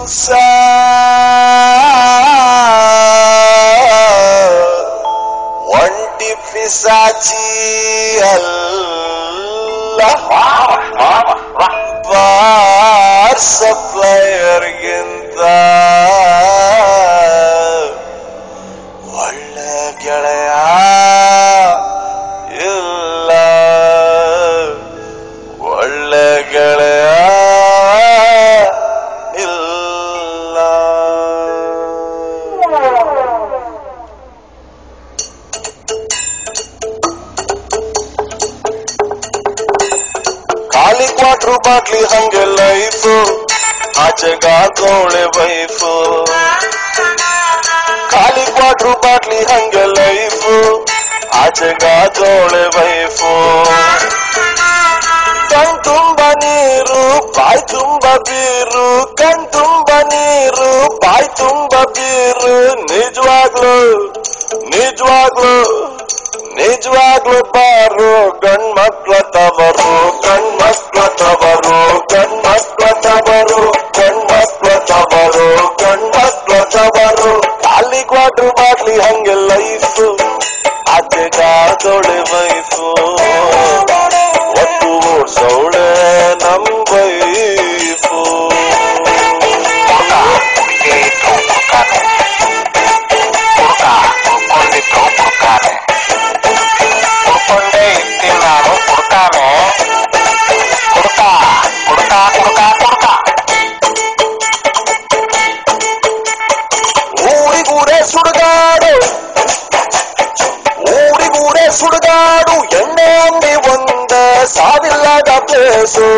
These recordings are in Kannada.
ದಿವಸ ಒಂಟಿ ಪಿಸಾಚಿ ಅಲ್ಲ ಬಾರ್ ಸಪ್ಲೈಯರ್ಗಿಂತ ಒಳ್ಳೆ ಗೆಳೆಯ ಇಲ್ಲ, ಒಳ್ಳೆ ಗೆಳೆಯ ಇಲ್ಲ. ಖಾಲಿ ಕ್ವಾಟ್ರು ಬಾಟ್ಲಿ ಹಂಗೆ ಲೈಫು, ಆಚೆಗಾಗೋಳೆ ವೈಫು. ಖಾಲಿ ಕ್ವಾಟ್ರು ಬಾಟ್ಲಿ ಹಂಗೆ ಲೈಫು, ಆಚೆಗಾಗೋಳೆ ವೈಫು. ಕಣ್ ತುಂಬ ನೀರು ಬಾಯ್ ತುಂಬ ಬೀರು, ಕಣ್ ತುಂಬ ನೀರು ಬಾಯ್ ತುಂಬ ಬೀರು. ನಿಜವಾಗ್ಲು ನಿಜವಾಗ್ಲು ನಿಜವಾಗ್ಲು ಬಾರು ಗಂಡ್ಮಕ್ಳ ತವರು, ಗಂಡ್ಮಕ್ಳ ತವರು, ಗಂಡ್ಮಕ್ಳ ತವರು, ಗಂಡ್ಮಕ್ಳ ತವರು, ಗಂಡ್ಮಕ್ಳ ತವರು. ಖಾಲಿ ಕ್ವಾಟ್ರು ಬಾಟ್ಲಿ ಹಂಗೆ ಲೈಫು, ಆಚೆಗಾದೊಳೆ ವೈಫು. ಒಟ್ಟು ಓಡ್ಸೌಳೆ ನಮ್ ವೈಫು. ಕುಡ್ಕೊಂಡೇ ಇರ್ತೀನಿ ನಾನು, ಕುಡ್ತಾನೆ ಕುಡ್ತಾ ಕುಡ್ತಾ ಕುಡ್ತಾ ಕುಡ್ತಾ. ಊರಿಗೂರೇ ಸುಡುಗಾಡು, ಊರಿಗೂರೇ ಸುಡುಗಾಡು, ಎಣ್ಣೆ ಅಂಗಡಿ ಒಂದ ಸಾವಿಲ್ಲದ ಪ್ಲೇಸು.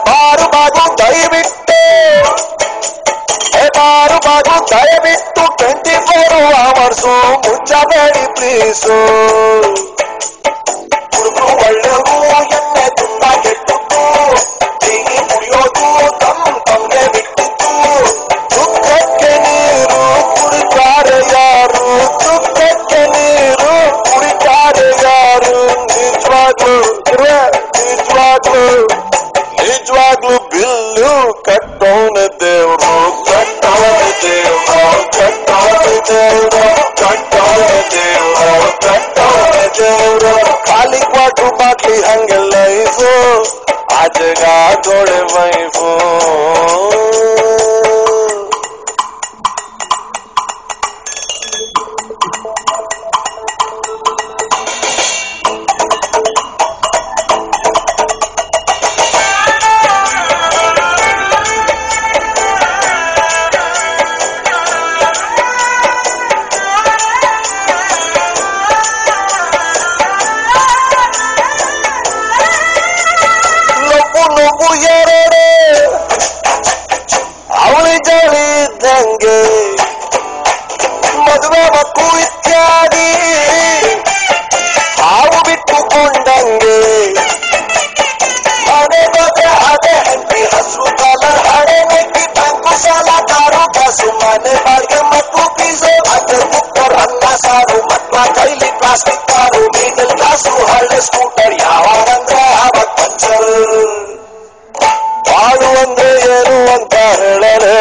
ಬಾರು ಬಾಗು ದಯವಿಟ್ಟು, ಬಾರು ಬಾಗು ದಯವಿಟ್ಟು 24 hours ಮುಚ್ಚಬೇಡಿ ಪ್ಲೀಸು. ಹುಡುಗರು ಒಳ್ಳೆವು, ಎಣ್ಣೆ ತುಂಬಾ ಕೆಟ್ಟದ್ದು, ಟೀಗಿ ಕುಡಿಯೋದು ತಮ್ಗೆ ಬಿಟ್ಟಿತ್ತು. ದುಃಖಕ್ಕೆ ನೀರು ಕುಡಿತಾರೆ ಯಾರು, ದುಃಖಕ್ಕೆ ನೀರು ಕುಡಿತಾರೆ ಯಾರು. ನಿಜವಾಗ್ಲು ನಿಜವಾಗ್ಲು ನಿಜವಾಗ್ಲು ಬಿಲ್ಲು ಕಟ್ಟೋನ ದೇವ್ರು, ಕಟ್ಟೋನ ದೇವ್ರು, ಕಟ್ಟೋನ ದೇವ್ರು, ಕಟ್ಟೋನ ದೇವ್ರು, ಕಟ್ಟೋನ ದೇವ್ರು. ಖಾಲಿ ಕ್ವಾಟ್ರು ಬಾಟ್ಲಿ ಹಂಗೆ ಲೈಫು, ಆಚೆಗಾದೊಳೆ ವೈಫು. ನೋವು ಎರಡೆ ಅವಳಿ ಜಳಿ ಇದ್ದಂಗೆ, ಮದುವೆ ಮಕ್ಕಳು ಇತ್ಯಾದಿ ಹಾವು ಬಿಟ್ಟುಕೊಂಡಂಗೆ. ಮನೆ ಬಗ್ಗೆ ಅದೇ ಹೆಂಡತಿ ಹಸು ಕಾಲರ್ ಹಣೆ ನೆಕ್ಕಿ ಬ್ಯಾಂಕು ಸಾಲ ಕಾರು ಕಾಸು, ಮನೆ ಬಾಡಿಗೆ ಮಕ್ಕಳು ಫೀಸು, ಅದೇ ಕುಕ್ಕರ್ ಅನ್ನ ಸಾರು, ಮಕ್ಕಳ ಕೈಲಿ ಪ್ಲಾಸ್ಟಿಕ್ ಕಾರು, ಮಿಡಲ್ ಕ್ಲಾಸು ಹಳ್ಳೆ ಸ್ಕೂಟರ್, ಯಾವಾಗಂದ್ರೆ ಆವಾಗ ಪಂಚರ್. ಬಾಳು ಅಂದ್ರೆ ಏನು ಅಂತ ಹೇಳಲೆ,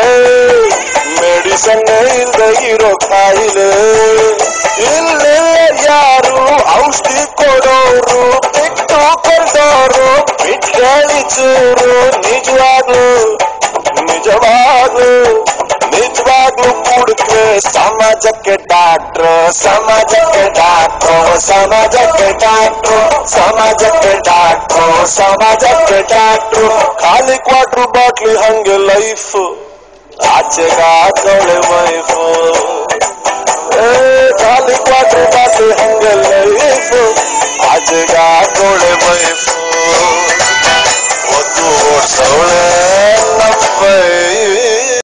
ಮೆಡಿಸನ್ ಇಲ್ದೆ ಇರೋ ಕಾಯಿಲೆ. ಇಲ್ಲೇ ಯಾರು ಔಷಧಿ ಕೊಡೋರು, ಬಿಟ್ಟು ಕೊಡೋರು ಬಿಟ್ಟೇಳಿ ಚೂರು. ನಿಜವಾಗ್ಲು ನಿಜವಾಗ್ಲು ನಿಜವಾಗ್ಲು ಕುಡಿದ್ರೆ ಸಮಾಜಕ್ಕೆ ಡಾಕ್ಟ್ರು, ಸಮಾಜಕ್ಕೆ ಡಾಕ್ಟ್ರು, ಸಮಾಜಕ್ಕೆ ಡಾಕ್ಟ್ರು, ಸಮಾಜಕ್ಕೆ ಡಾಕ್ಟ್ರು, ಸಮಾಜಕ್ಕೆ ಡಾಕ್ಟ್ರು. ಖಾಲಿ ಕ್ವಾಟ್ರು ಬಾಟ್ಲಿ ಹಂಗೆ ಲೈಫು, ಆಚೆಗಾದೊಳೆ ವೈಫು. ಖಾಲಿ ಕ್ವಾಟ್ರು ಬಾಟ್ಲಿ ಹಂಗೆ ಲೈಫು, ಆಚೆಗಾದೊಳೆ ವೈಫು.